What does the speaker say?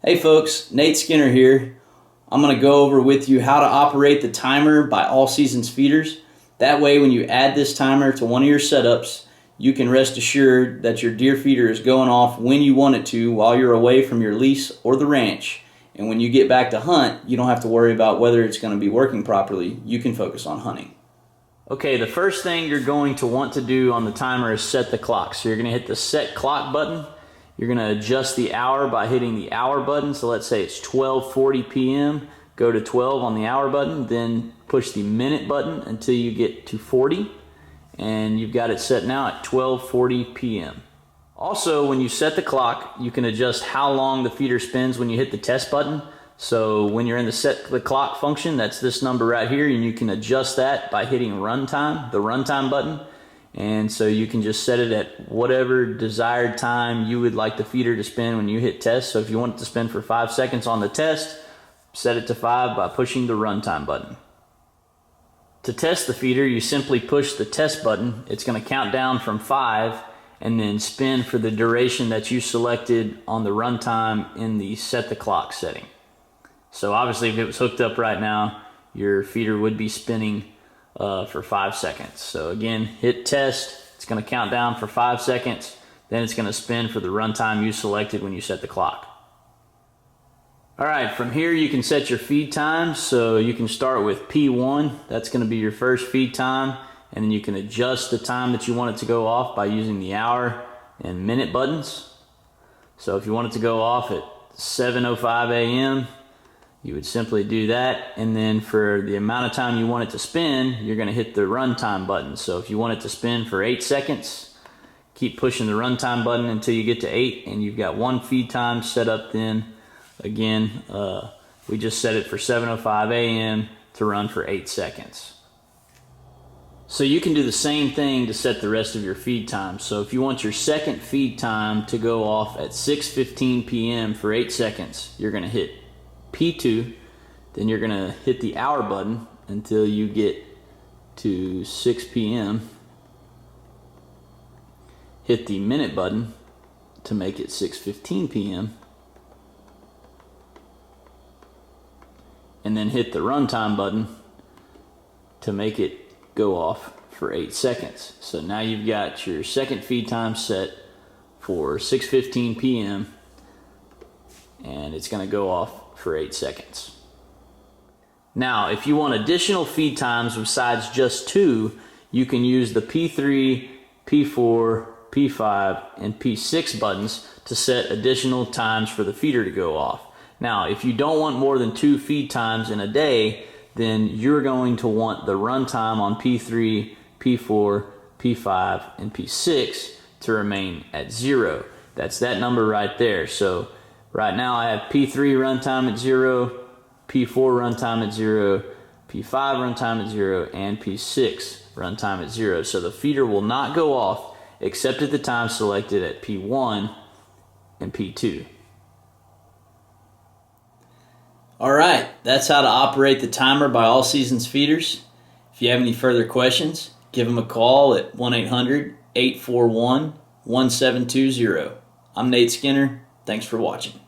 Hey folks, Nate Skinner here. I'm going to go over with you how to operate the timer by All Seasons Feeders. That way when you add this timer to one of your setups, you can rest assured that your deer feeder is going off when you want it to while you're away from your lease or the ranch. And when you get back to hunt, you don't have to worry about whether it's going to be working properly. You can focus on hunting. Okay, the first thing you're going to want to do on the timer is set the clock. So you're going to hit the set clock button. You're going to adjust the hour by hitting the hour button. So let's say it's 12:40 p.m. Go to 12 on the hour button, then push the minute button until you get to 40. And you've got it set now at 12:40 p.m. Also, when you set the clock, you can adjust how long the feeder spins when you hit the test button. So when you're in the set the clock function, that's this number right here, and you can adjust that by hitting runtime, the runtime button. And so you can just set it at whatever desired time you would like the feeder to spin when you hit test. So if you want it to spin for 5 seconds on the test, set it to 5 by pushing the runtime button. To test the feeder, you simply push the test button. It's going to count down from 5 and then spin for the duration that you selected on the runtime in the set the clock setting. So obviously if it was hooked up right now, your feeder would be spinning for 5 seconds. So again, hit test, it's going to count down for 5 seconds, then it's going to spin for the runtime you selected when you set the clock. Alright, from here you can set your feed times. So you can start with P1, that's going to be your first feed time, and then you can adjust the time that you want it to go off by using the hour and minute buttons. So if you want it to go off at 7:05 a.m., you would simply do that, and then for the amount of time you want it to spin, you're going to hit the runtime button. So if you want it to spin for 8 seconds, keep pushing the runtime button until you get to 8, and you've got one feed time set up then. Again, we just set it for 7:05 a.m. to run for 8 seconds. So you can do the same thing to set the rest of your feed time. So if you want your second feed time to go off at 6:15 p.m. for 8 seconds, you're going to hit P2, then you're going to hit the hour button until you get to 6 p.m. Hit the minute button to make it 6:15 p.m. and then hit the runtime button to make it go off for 8 seconds. So now you've got your second feed time set for 6:15 p.m. and it's going to go off for 8 seconds. Now, if you want additional feed times besides just 2, you can use the P3, P4, P5, and P6 buttons to set additional times for the feeder to go off. Now, if you don't want more than 2 feed times in a day, then you're going to want the runtime on P3, P4, P5, and P6 to remain at 0. That's that number right there. So right now I have P3 runtime at 0, P4 runtime at 0, P5 runtime at 0, and P6 runtime at 0. So the feeder will not go off except at the time selected at P1 and P2. Alright, that's how to operate the timer by All Seasons Feeders. If you have any further questions, give them a call at 1-800-841-1720. I'm Nate Skinner. Thanks for watching.